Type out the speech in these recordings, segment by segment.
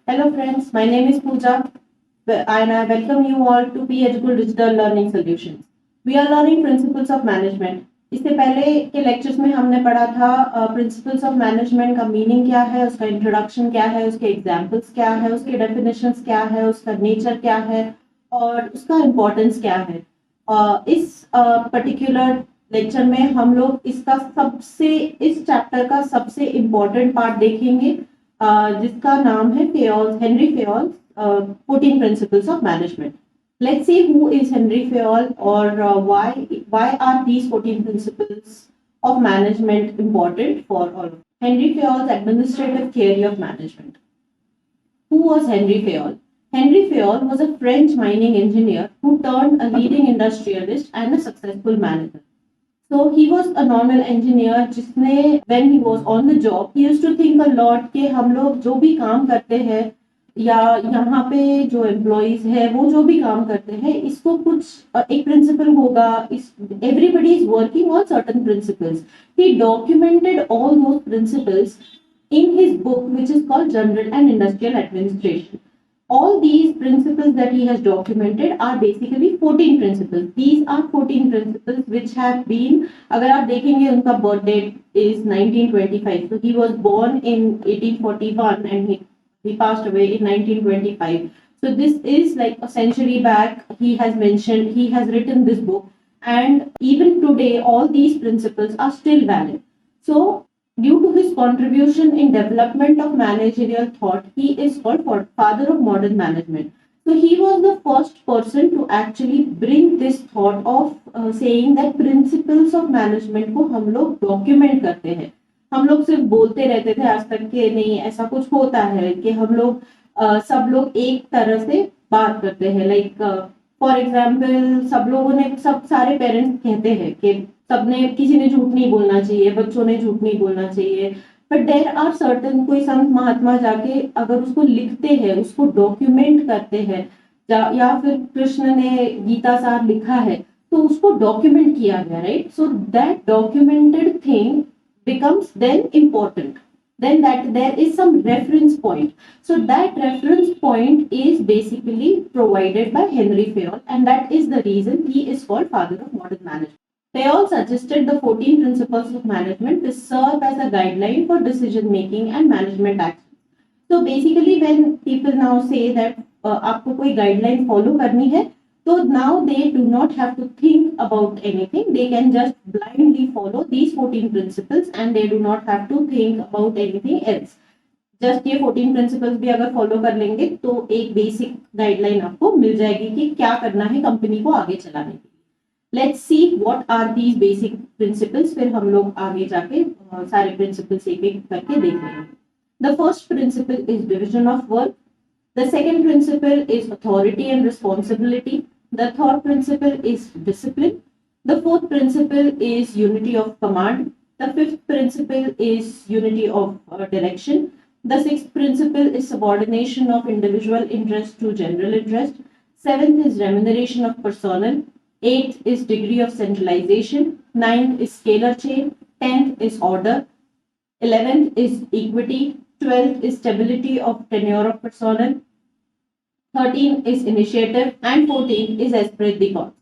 Hello friends, my name is Pooja and I welcome you all to P-eduKUL Digital Learning Solutions. We are learning principles of management. इससे पहले के lectures में हमने पढ़ा था principles of management का meaning क्या है, उसका इंट्रोडक्शन क्या है, उसके एग्जांपल्स क्या है, उसके डेफिनेशंस क्या है, उसका नेचर क्या है और उसका इम्पोर्टेंस क्या है. इस पर्टिकुलर लेक्चर में हम लोग इस चैप्टर का सबसे इम्पोर्टेंट पार्ट देखेंगे जिसका नाम है Henry Fayol 14 principles of management. Let's see who is Henry Fourier or why are these 14 principles of management important for all. Henry Fourier's administrative theory of management. Who was Henry Fourier? Henry Fourier was a French mining engineer who turned a leading industrialist and a successful manager. So he was a normal engineer जिसने when he was on the job he used to think a lot कि हम लोग जो भी काम करते हैं या यहाँ पे जो एम्प्लॉइज है वो जो भी काम करते हैं इसको कुछ एक प्रिंसिपल होगा. Everybody is working on certain principles. He documented all those principles in his book which is called General and Industrial Administration. All these principles that he has documented are basically 14 principles. These are 14 principles which have been, अगर आप देखेंगे उनका birth date is 1925. So he was born in 1841 and he passed away in 1925. So this is like a century back. He has written this book, and even today all these principles are still valid. So due to his contribution in development of managerial thought, he is called father of modern management. So he was the first person to actually bring this thought of saying that principles of management को हम लोग document करते हैं. हम लोग सिर्फ बोलते रहते थे आज तक कि नहीं ऐसा कुछ होता है कि हम लोग सब लोग एक तरह से बात करते हैं. लाइक फॉर एग्जाम्पल सब सारे पेरेंट्स कहते हैं कि सबने किसी ने झूठ नहीं बोलना चाहिए, बच्चों ने झूठ नहीं बोलना चाहिए. बट देयर आर सर्टेन कोई संत महात्मा जाके अगर उसको लिखते हैं, उसको डॉक्यूमेंट करते हैं, या फिर कृष्ण ने गीता सार लिखा है तो उसको डॉक्यूमेंट किया गया, right. So that documented thing becomes then important, then that there is some reference point. So that reference point is basically provided by Henry Fourier, and that is the reason he is called father of modern management. Fourier suggested the 14 principles of management to serve as a guideline for decision making and management action. So basically when people now say that आपको कोई guideline follow करनी है, so now they do not have to think about anything. They can just blindly follow these 14 principles and they do not have to think about anything else. Just ये 14 principles भी अगर follow कर लेंगे तो एक basic guideline आपको मिल जाएगी कि क्या करना है कंपनी को आगे चलाने के लिए. Let's see what are these basic principles. फिर हम लोग आगे जाके सारे principles एक एक करके देख लेंगे. The first principle is division of work. The second principle is authority and responsibility. The third principle is discipline. The fourth principle is unity of command. The fifth principle is unity of direction. The sixth principle is subordination of individual interest to general interest. Seventh is remuneration of personnel. Eighth is degree of centralization. Ninth is scalar chain. 10th is order. 11th is equity. 12th is stability of tenure of personnel. 13 is initiative and 14 is esprit de corps.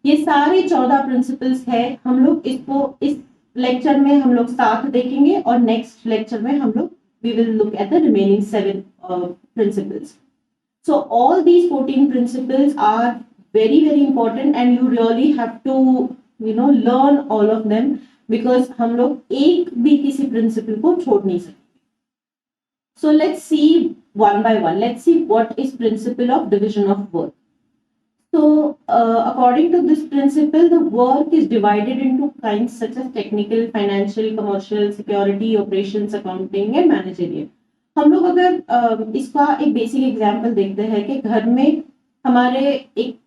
ये सारे 14 principles है. हम लोग इसको इस lecture में हम लोग साथ देखेंगे और नेक्स्ट लेक्चर में हम लोग we will look at the remaining 7 principles. So all these 14 principles are very important and you really have to learn all of them because हम लोग एक भी किसी प्रिंसिपल को छोड़ नहीं सकते. So let's see one by one. Let's see what is principle of division of work. So according to this principle, the work is divided into kinds such as technical, financial, commercial, security, operations, accounting and managerial. हम लोग अगर इसका एक basic example देखते हैं कि घर में हमारे एक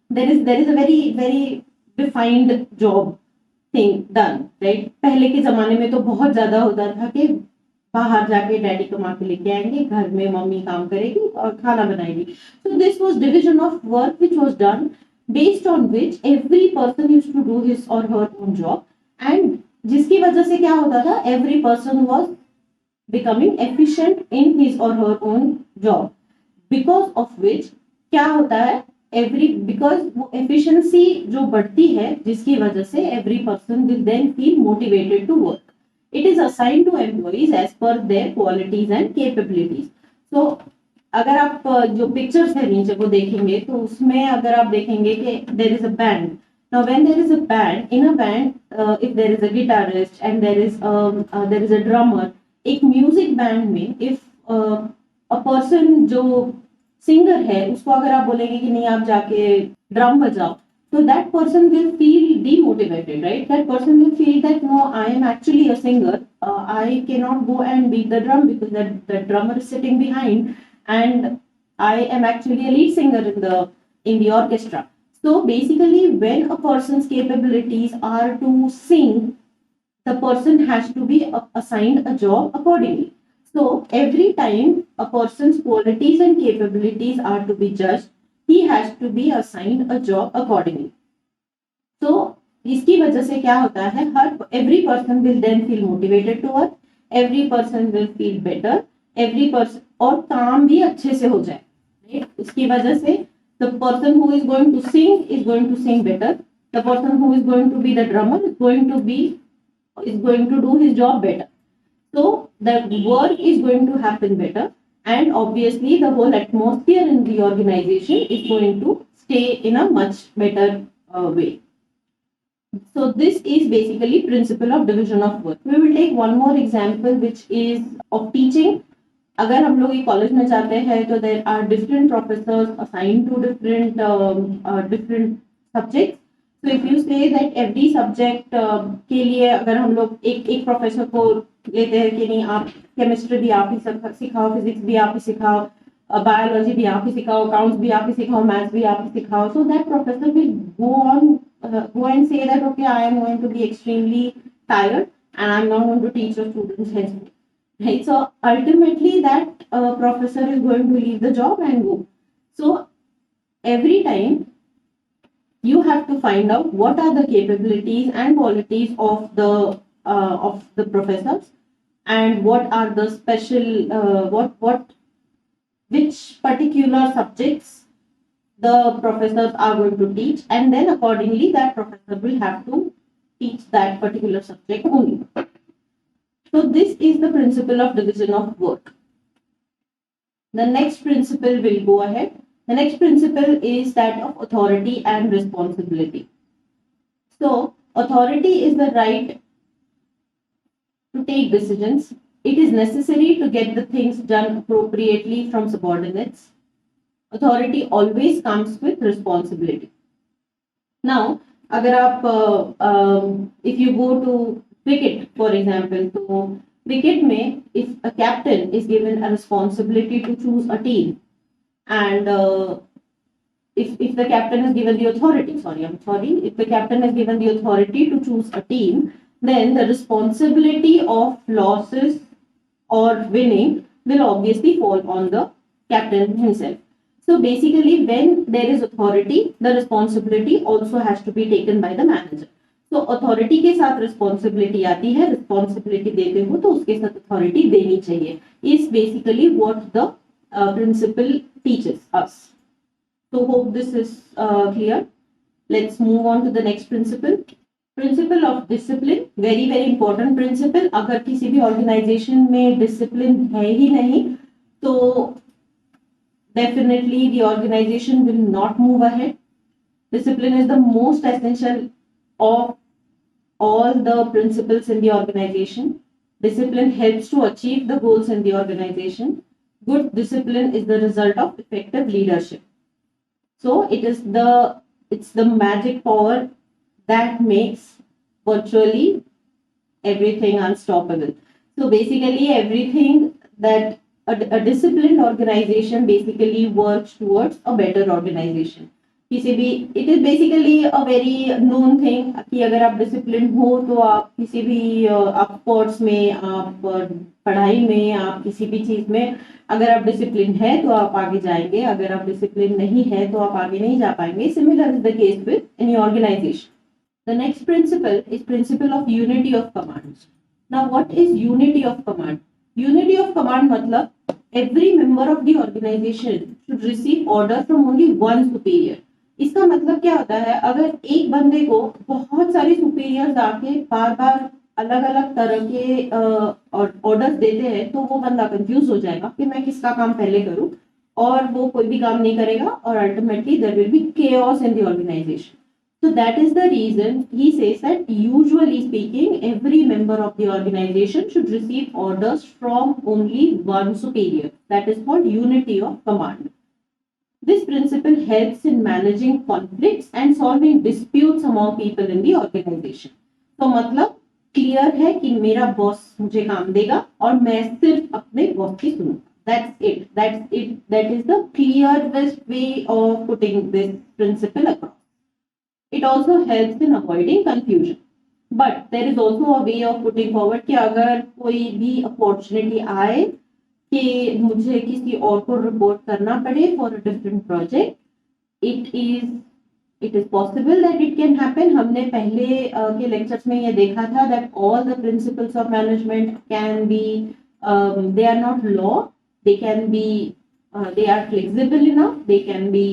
there is a very defined job thing done, right. पहले के जमाने में तो बहुत ज्यादा होता था कि बाहर जाके डैडी कमा के लेके आएंगे, घर में मम्मी काम करेगी और खाना बनाएगी. So this was division of work which was done based on which every person used to do his or her own job and जिसकी वजह से क्या होता था, every person was becoming efficient in his or her own job, because of which क्या होता है because वो efficiency जो बढ़ती है जिसकी वजह से every person will then feel motivated to work. It is assigned to employees as per their qualities and capabilities. So अगर आप जो पिक्चर्स है नीचे को देखेंगे तो उसमें अगर आप देखेंगे कि there is a band. Now when there is a band, in a band, if there is a guitarist and there is a drummer, एक म्यूजिक बैंड में if a person जो सिंगर है उसको अगर आप बोलेंगे कि नहीं आप जाके ड्रम बजाओ, so that person will feel demotivated, right? That person will feel that no, I am actually a singer. I cannot go and beat the drum because the drummer is sitting behind, and I am actually a lead singer in the orchestra. So basically, when a person's capabilities are to sing, the person has to be assigned a job accordingly. So every time a person's qualities and capabilities are to be judged, he has to be assigned a job accordingly. So इसकी वजह से क्या होता है, every person will then feel motivated to work, every person will feel better, every person, और काम भी अच्छे से हो जाए, right? उसकी वजह से the person who is going to sing better, the person who is going to be the drummer is going to do his job better. So the work is going to happen better, and obviously the whole atmosphere in the organization is going to stay in a much better way. So this is basically principle of division of work. We will take one more example which is of teaching. अगर हम लोग college में जाते हैं तो there are different professors assigned to different subjects. So if you say that every subject के लिए अगर हम लोग एक प्रोफेसर को लेते हैं कि नहीं आप केमिस्ट्री भी आप ही सिखाओ, फिजिक्स भी आप ही सिखाओ, बायोलॉजी भी आप ही सिखाओ, अकाउंट्स भी आप ही सिखाओ, मैथ्स भी आप ही सिखाओ, so that professor will go and say that okay, I am going to be extremely tired and I am not going to teach the students henceforth. Right? So ultimately that professor is going to leave the job and go. So every time you have to find out what are the capabilities and qualities of the professors, and what are the special which particular subjects the professors are going to teach, and then accordingly that professor will have to teach that particular subject only. So this is the principle of division of work. The next principle will go ahead. The next principle is that of authority and responsibility. So authority is the right to take decisions. It is necessary to get the things done appropriately from subordinates. Authority always comes with responsibility. Now, अगर आप if you go to cricket, for example, तो cricket में if a captain is given a responsibility to choose a team, and if the captain is given the authority, if the captain is given the authority to choose a team, then the responsibility of losses or winning will obviously fall on the captain himself. So basically when there is authority, the responsibility also has to be taken by the manager. So authority के साथ responsibility आती है, responsibility देते हो तो उसके साथ authority देनी चाहिए, is basically what the principle teaches us. So hope this is clear. Let's move on to the next principle. Principle of discipline, very very important principle. अगर किसी भी organization में discipline है ही नहीं तो definitely the organization will not move ahead. Discipline is the most essential of all the principles in the organization. Discipline helps to achieve the goals in the organization. Good discipline is the result of effective leadership. So it's the magic power that makes virtually everything unstoppable. So basically everything that a disciplined organization basically works towards a better organization. किसी भी it is basically a very known thing कि अगर आप disciplined हो तो आप किसी भी आप sports में, आप पढ़ाई में, आप किसी भी चीज में अगर आप disciplined है तो आप आगे जाएंगे, अगर आप disciplined नहीं है तो आप आगे नहीं जा पाएंगे. Similar is the case with any organization. The next principle is principle of unity of command. Now what is unity of command? Unity of command मतलब every member of the organization should receive order from only one superior. इसका मतलब क्या होता है, अगर एक बंदे को बहुत सारे सुपीरियर्स आके बार बार अलग अलग तरह के ऑर्डर्स देते हैं तो वो बंदा कंफ्यूज हो जाएगा कि मैं किसका काम पहले करूं, और वो कोई भी काम नहीं करेगा और ultimately there will be chaos in the organization. So that is the reason he says that usually speaking every member of the organization should receive orders from only one superior. That is called unity of command. This principle helps in managing conflicts and solving disputes among people in the organization. तो मतलब clear है कि मेरा boss मुझे काम देगा और मैं सिर्फ अपने बॉस की सुनूंगा. That's it. That is the clearest way of putting this principle across. It also helps in avoiding confusion. But there is also a way of putting forward कि अगर कोई भी अपॉर्चुनिटी आए कि मुझे किसी और को रिपोर्ट करना पड़े for a different project, it is possible that it can happen. हमने पहले के लेक्चर्स में ये देखा था that all the principles of management can be they are not law, they can be they are flexible enough, they can be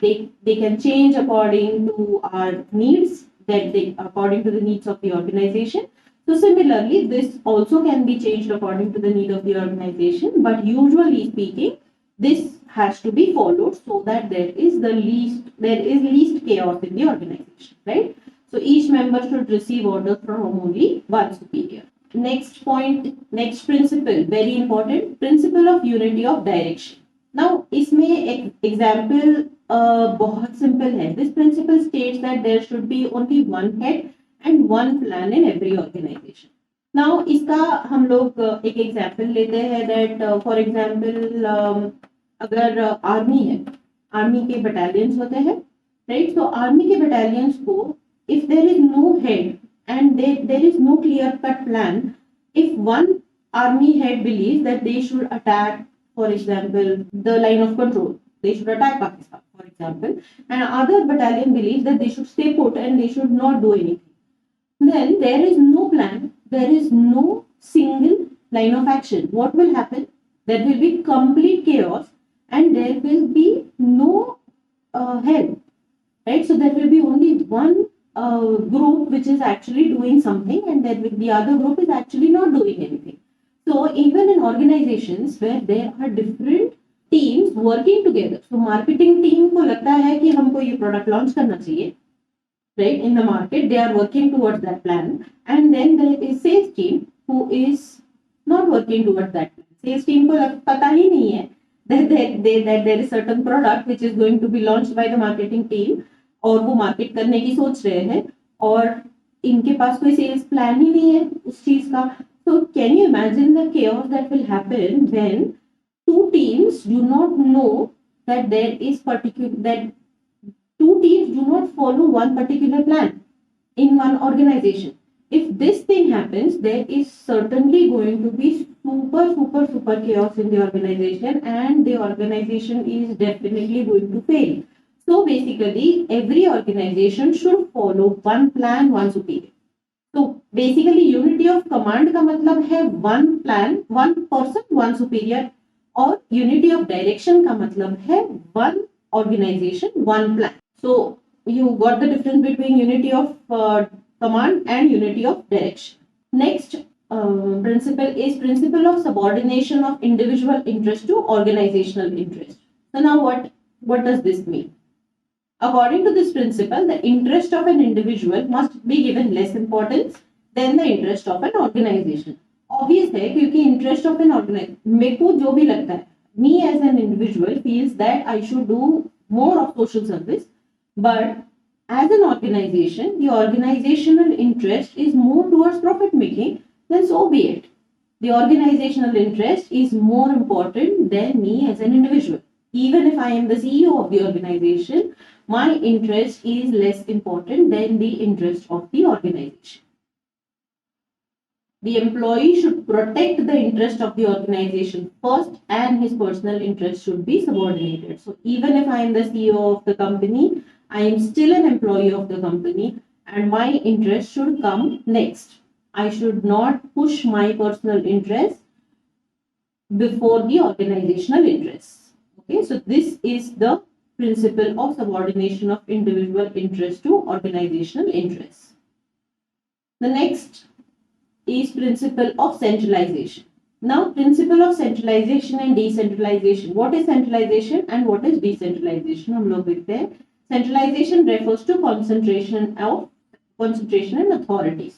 they can change according to our needs, that they according to the needs of the organization. So similarly this also can be changed according to the need of the organization, but usually speaking this has to be followed so that there is least chaos in the organization, right? So each member should receive orders from only one superior. Next point, next principle, very important, principle of unity of direction. Now इसमें एक example बहुत simple है. This principle states that there should be only one head and one plan in every organization. Now इसका हम लोग एक example लेते हैं that for example अगर आर्मी है, आर्मी के बटालियंस होते हैं, राइट? तो आर्मी के बटालियंस को if there is no head and there is no clear cut plan, if one army head believes that they should attack, for example, the line of control, they should attack Pakistan, for example, and other battalion believes that they should stay put and they should not do anything, then there is no plan, there is no single line of action. What will happen? There will be complete chaos and there will be no help, right? So there will be only one group which is actually doing something and the other group is actually not doing anything. So even in organizations where there are different teams working together, so marketing team को लगता है कि हमको ये product launch करना चाहिए, right? In the market they are working towards that plan, and then there is sales team who is not working towards that plan. Sales team को पता ही नहीं है that there is certain product which is going to be launched by the marketing team और वो market करने की सोच रहे हैं और इनके पास कोई सेल्स प्लान ही नहीं है उस चीज का. So can you imagine the chaos that will happen when two teams do not know that that two teams do not follow one particular plan in one organization? If this thing happens, there is certainly going to be super chaos in the organization and the organization is definitely going to fail. So basically every organization should follow one plan, one superior. So basically unity of command का मतलब है one plan, one person, one superior, और unity of direction का मतलब है one organization, one plan. So you got the difference between unity of command and unity of direction. Next principle is principle of subordination of individual interest to organizational interest. So now what does this mean? According to this principle, the interest of an individual must be given less importance than the interest of an organization. Obvious है क्योंकि interest of an organization, मेरे को जो भी लगता है, me as an individual feels that I should do more of social service, but as an organization, the organizational interest is more towards profit making, then so be it. The organizational interest is more important than me as an individual. Even if I am the CEO of the organization, my interest is less important than the interest of the organization. The employee should protect the interest of the organization first and his personal interest should be subordinated. So even if I am the CEO of the company, I am still an employee of the company and my interest should come next. I should not push my personal interest before the organizational interests. Okay, so this is the principle of subordination of individual interest to organizational interests. The next is principle of centralization. Now, principle of centralization and decentralization. What is centralization and what is decentralization? हम लोग देखते हैं. Centralization refers to concentration and authorities.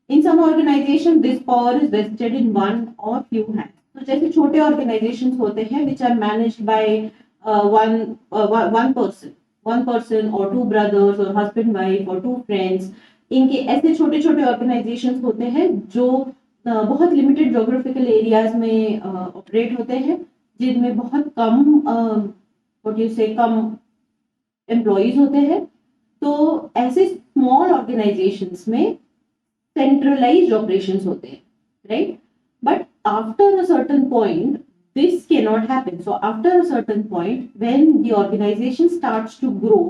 In some organization, this power is vested in one or few hands. तो जैसे छोटे organizations होते हैं which are managed by one person or two brothers or husband wife or two friends. इनके ऐसे छोटे छोटे organisations होते हैं जो बहुत लिमिटेड ज्योग्राफिकल एरियाज में ऑपरेट होते हैं, जिनमें बहुत कम एम्प्लॉइज होते हैं. तो ऐसे स्मॉल ऑर्गेनाइजेशंस में सेंट्रलाइज्ड ऑपरेशंस होते हैं, right. But after a certain point this cannot happen. So after a certain point, when the organization starts to grow,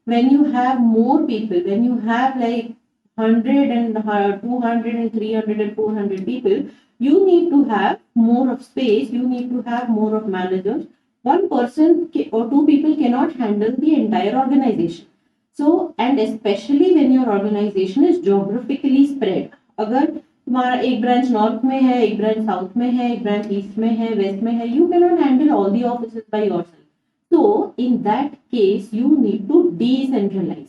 when you have more people, when you have like 100 and 200 and 300 and 400 people, you need to have more of space, you need to have more of managers. One person or two people cannot handle the entire organization. So, and especially when your organization is geographically spread. अगर तुम्हारा एक branch north में है, एक branch south में है, एक branch east में है, वेस्ट में है, you can not handle all the offices by yourself. तो in that case you need to decentralize.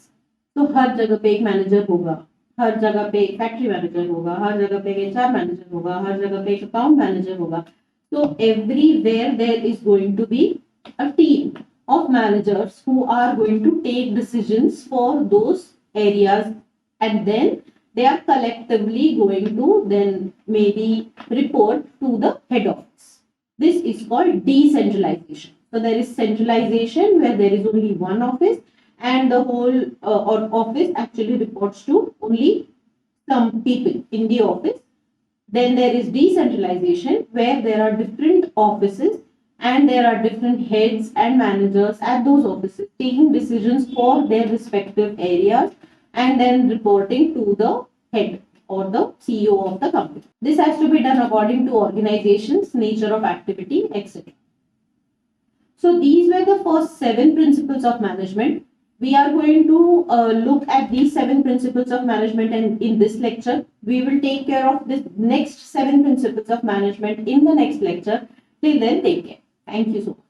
तो हर जगह पे एक मैनेजर होगा, हर जगह पे एक फैक्ट्री मैनेजर होगा, हर जगह पे एक एचआर मैनेजर होगा, हर जगह पे एक अकाउंट मैनेजर होगा. तो everywhere there is going to be a team of managers who are going to take decisions for those areas, and then they are collectively going to then maybe report to the head office. This is called decentralization. So there is centralization where there is only one office and the whole office actually reports to only some people in the office. Then there is decentralization where there are different offices and there are different heads and managers at those offices taking decisions for their respective areas and then reporting to the head or the CEO of the company. This has to be done according to organization's nature of activity, etc. So these were the first 7 principles of management. We are going to look at these 7 principles of management, and in this lecture we will take care of this next 7 principles of management in the next lecture. Till then, take care. Thank you so much.